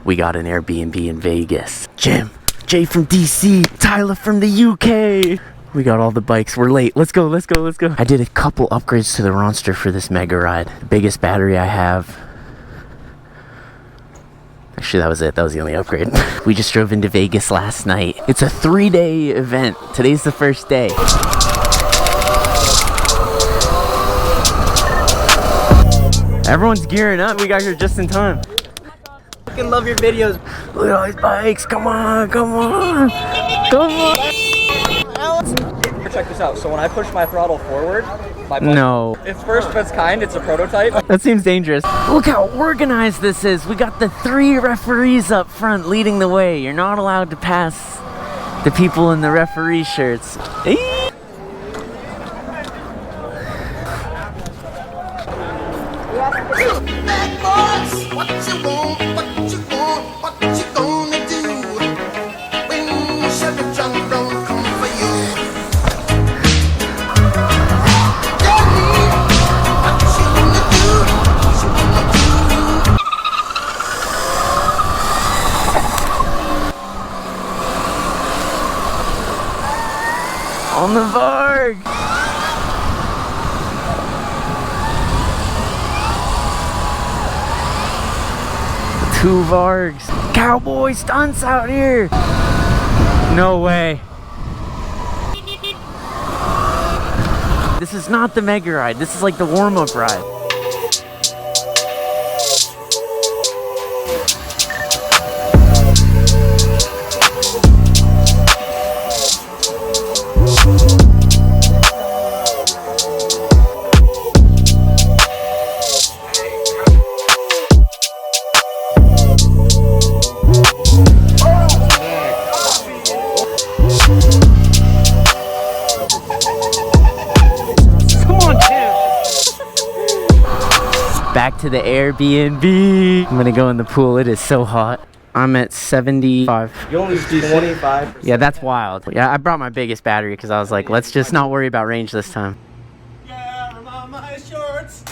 we got an Airbnb in Vegas. Jim, Jay from DC, Tyler from the UK. We got all the bikes. We're late. Let's go, let's go, let's go. I did a couple upgrades to the Ronster for this Megaride. The biggest battery I have. Actually, that was it. That was the only upgrade. We just drove into Vegas last night. It's a 3-day event. Today's the first day. Everyone's gearing up. We got here just in time. I fucking love your videos. Look at all these bikes. Come on, come on, come on. Check this out. So when I push my throttle forward, my bike, no. it's first of its kind. It's a prototype. That seems dangerous. Look how organized this is. We got the 3 referees up front leading the way. You're not allowed to pass the people in the referee shirts. Eee! On the varg! The 2 vargs. Cowboy stunts out here! No way. This is not the Megaride. This is like the warm-up ride. Back to the Airbnb. I'm gonna go in the pool. It is so hot. I'm at 75. You only do 25. Yeah, that's wild. Yeah, I brought my biggest battery because I was like, let's just not worry about range this time. Yeah, on my shorts.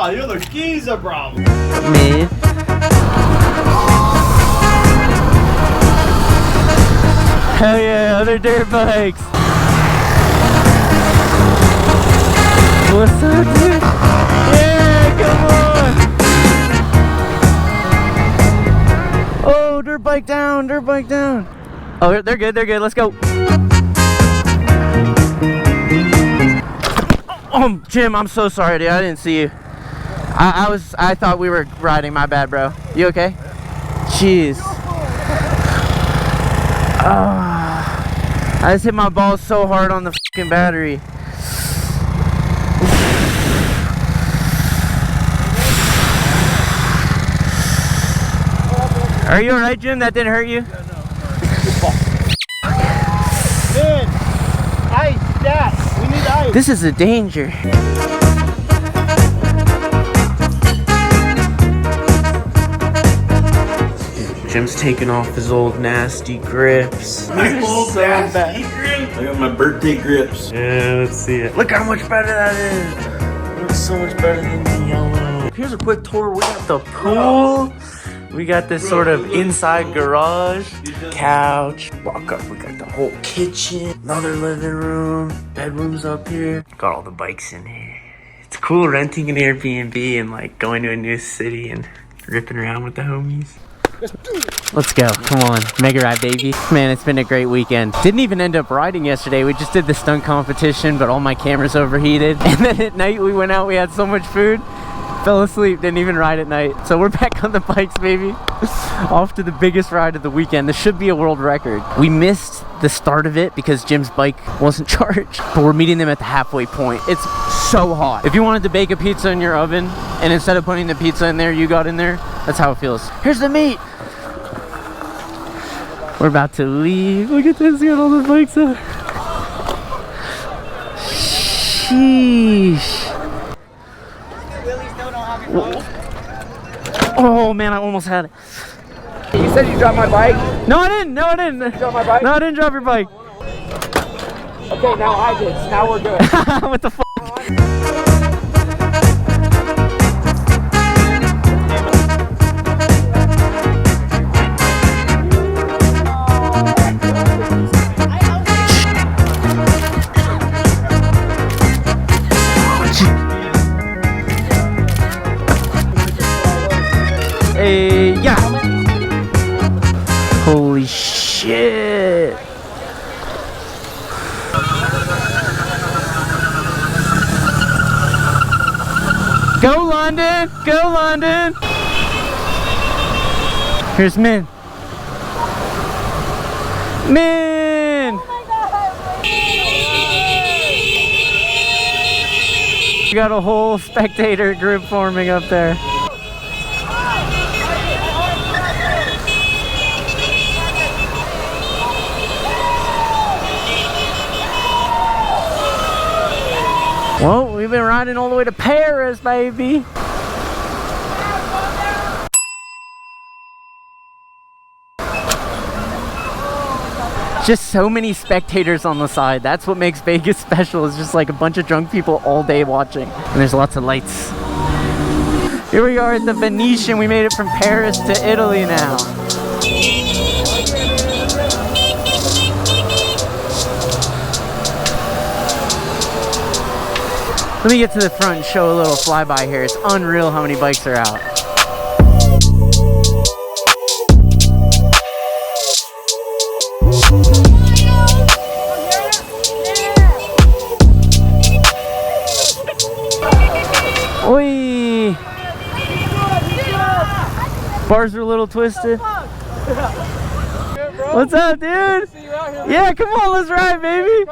You're the geezer, bro. Me. Hell yeah, other dirt bikes. What's up, dude? Yeah, come on. Oh, dirt bike down, dirt bike down. Oh, they're good, let's go. Oh, Jim, I'm so sorry, dude. I didn't see you. I thought we were riding. My bad, bro. You okay? Jeez. I just hit my balls so hard on the fucking battery. Are you alright, Jim? That didn't hurt you? Dude, ice, Dad. We need ice. This is a danger. Jim's taking off his old nasty grips. My old nasty grips. I got my birthday grips. Yeah, let's see it. Look how much better that is. Looks so much better than the yellow. Here's a quick tour. We got the pool. We got this sort of inside garage. Couch. Walk up, we got the whole kitchen. Another living room. Bedrooms up here. Got all the bikes in here. It's cool renting an Airbnb and like going to a new city and ripping around with the homies. Let's go. Come on. Megaride, baby. Man, it's been a great weekend. Didn't even end up riding yesterday. We just did the stunt competition, but all my cameras overheated. And then at night we went out. We had so much food. Fell asleep. Didn't even ride at night. So we're back on the bikes, baby. Off to the biggest ride of the weekend. This should be a world record. We missed the start of it because Jim's bike wasn't charged. But we're meeting them at the halfway point. It's so hot. If you wanted to bake a pizza in your oven, and instead of putting the pizza in there, you got in there, that's how it feels. Here's the meat. We're about to leave. Look at this, we got all the bikes up. Sheesh. wheelie still don't have your phone? Oh man, I almost had it. You said you dropped my bike? No, I didn't. No, I didn't. You dropped my bike? No, I didn't drop your bike. Okay, now I did. So now we're good. What the fuck? Hey, yeah. Holy shit. Go London! Go London! Here's Min. Min! We got a whole spectator group forming up there. Well, we've been riding all the way to Paris, baby. Just so many spectators on the side. That's what makes Vegas special. It's just like a bunch of drunk people all day watching. And there's lots of lights. Here we are at the Venetian. We made it from Paris to Italy now. Let me get to the front and show a little flyby here. It's unreal how many bikes are out. Oi! Bars are a little twisted. What's up, dude? Yeah, come on, let's ride, baby.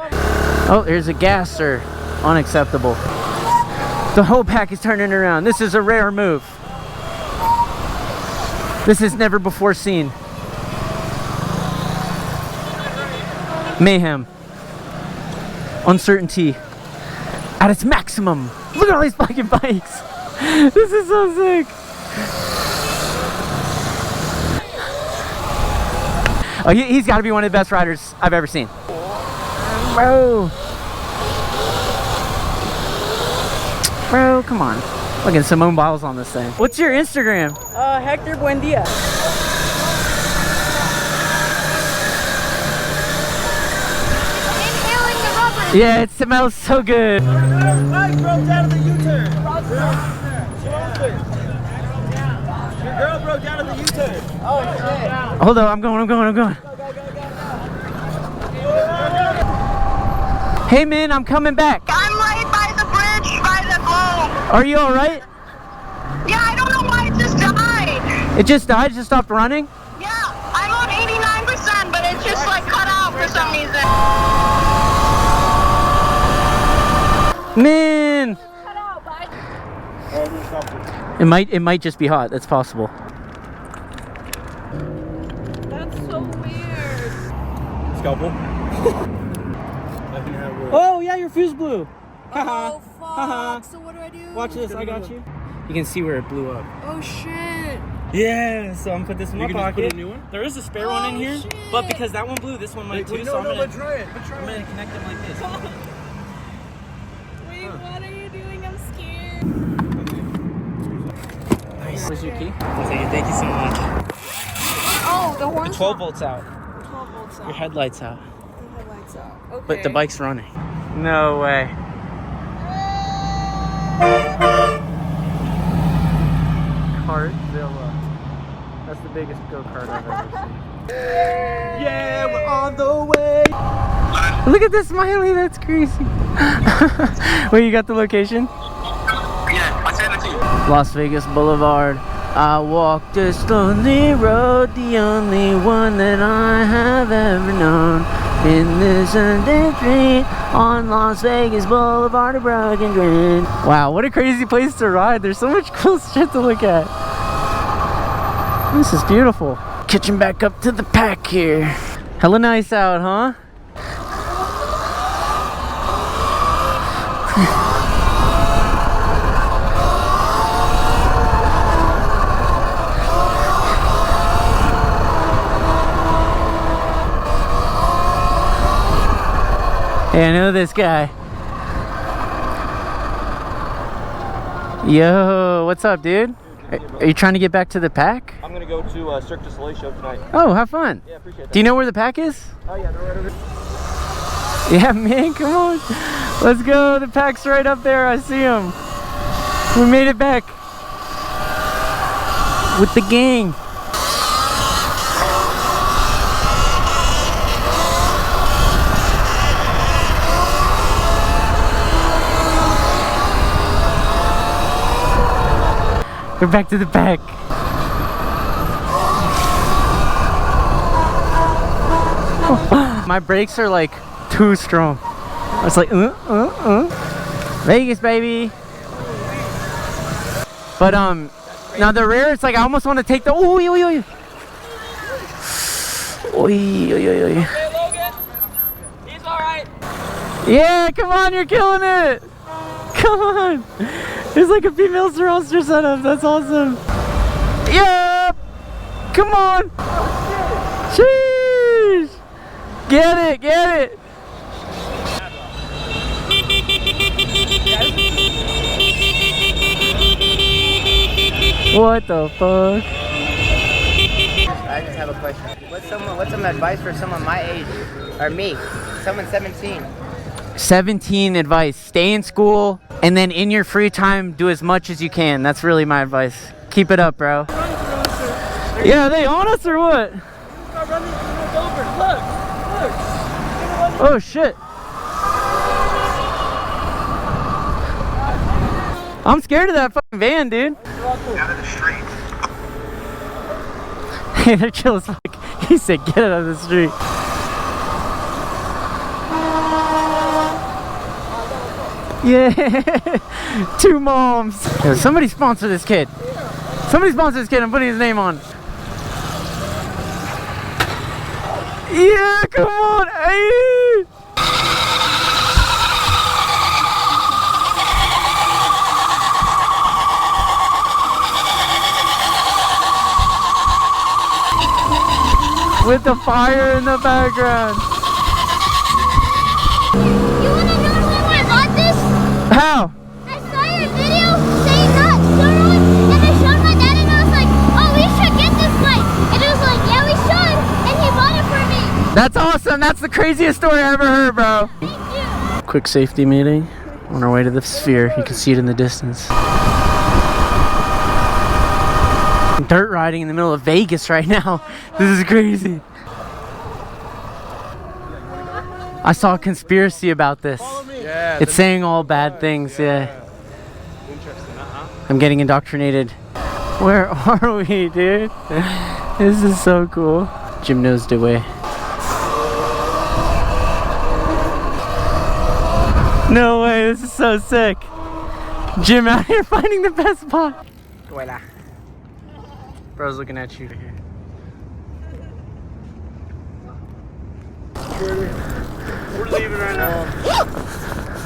Oh, here's a gasser. Unacceptable. The whole pack is turning around. This is a rare move. This is never before seen. Mayhem. Uncertainty. At its maximum. Look at all these fucking bikes. This is so sick. Oh, he's got to be one of the best riders I've ever seen. Bro. Bro, come on. Look at Simone Biles on this thing. What's your Instagram? Hector Buendia. Inhaling the rubber. Yeah, it smells so good. Bike broke down to the U-turn. Your girl broke down to the U-turn. Oh, shit. Hold on, I'm going. Hey, man, I'm coming back. I'm right by the bridge, by the globe. Are you all right? Yeah, I don't know why it just died. It just died? It just stopped running? Yeah, I'm on 89%, but it's just like cut out for some reason. Man, Cut out, bye. it might just be hot. That's possible. That's so weird. Scalpel. Oh yeah, your fuse blew. Oh fuck. So what do I do? Watch this, I got you. You can see where it blew up. Oh shit. Yeah, so I'm gonna put this in my can just pocket. put a new one? There is a spare one in here, shit. but because that one blew, this one might too. So I'm gonna try it. I'm gonna connect them like this. Wait, what are you doing? I'm scared. Nice. Where's your key? I'll take it. Thank you so much. Oh, the horn's 12 volts out. 12 volts out. Your headlights out. The headlights out. Okay. But the bike's running. No way. Kartzilla. That's the biggest go-kart I've ever seen. Yeah, we're on the way. Look at this smiley, that's crazy. Wait, you got the location? Yeah, I sent it to you. Las Vegas Boulevard. I walk this lonely road, the only one that I have ever known. In this Sunday street on Las Vegas Boulevard, a broken dream. Wow, what a crazy place to ride. There's so much cool shit to look at. This is beautiful. Catching back up to the pack here. Hella nice out, huh? Hey, I know this guy. Yo, what's up, dude? Are you trying to get back to the pack? I'm gonna go to Cirque du Soleil show tonight. Oh, have fun. Yeah, appreciate that. Do you know where the pack is? Oh yeah, they're right over here. Yeah, man, come on. Let's go. The pack's right up there. I see him. We made it back. With the gang. We're back to the pack. My brakes are like too strong. I was like, Vegas, baby. But now the rear, it's like I almost want to take the. Oi, oi, oi. Oi, oi, oi, oi. Hey, Logan. He's all right. Yeah, come on, you're killing it. Come on. There's like a female Surron setup. That's awesome. Yep. Come on. Sheesh. Get it, get it. What the fuck? I just have a question. What's some advice for someone my age, or me, someone 17? 17 advice. Stay in school, and then in your free time, do as much as you can. That's really my advice. Keep it up, bro. Yeah, are they on us or what? Oh shit. I'm scared of that fucking van, dude. Out of the street. Hey, they're chill as fuck. He said, get out of the street. Yeah. 2 moms. Yo, somebody sponsor this kid. Somebody sponsor this kid. I'm putting his name on. Yeah, come on. Hey. With the fire in the background. You wanna know how I got this? How? I saw your video saying that Surron, and I showed my dad, and I was like, oh, we should get this bike. And it was like, yeah, we should. And he bought it for me. That's awesome. That's the craziest story I ever heard, bro. Thank you. Quick safety meeting on our way to the sphere. You can see it in the distance. Dirt riding in the middle of Vegas right now. This is crazy. I saw a conspiracy about this. Yeah. It's saying all bad things, yeah. Interesting, I'm getting indoctrinated. Where are we, dude? This is so cool. Jim knows the way. No way, this is so sick. Jim out here finding the best spot. Voila. Bro's looking at you here. We're leaving right now.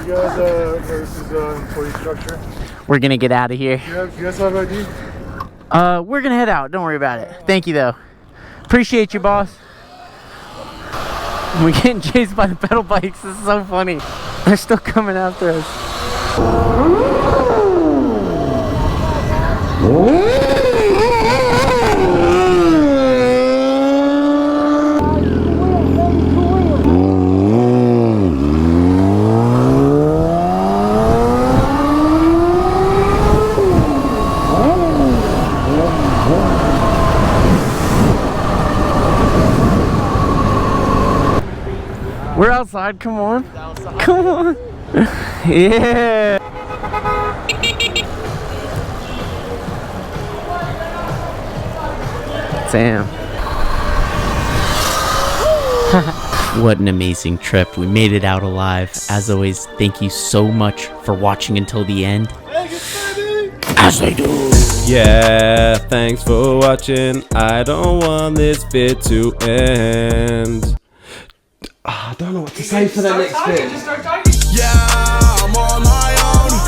You guys, this is employee structure. We're gonna get out of here. You guys have ID? We're gonna head out. Don't worry about it. Thank you, though. Appreciate you, boss. We're getting chased by the pedal bikes. This is so funny. They're still coming after us. We're outside, come on. Come on. Yeah. Damn. What an amazing trip. We made it out alive. As always, thank you so much for watching until the end. As they do. Yeah, thanks for watching. I don't want this bit to end. I don't know what to say for the next bit. Yeah.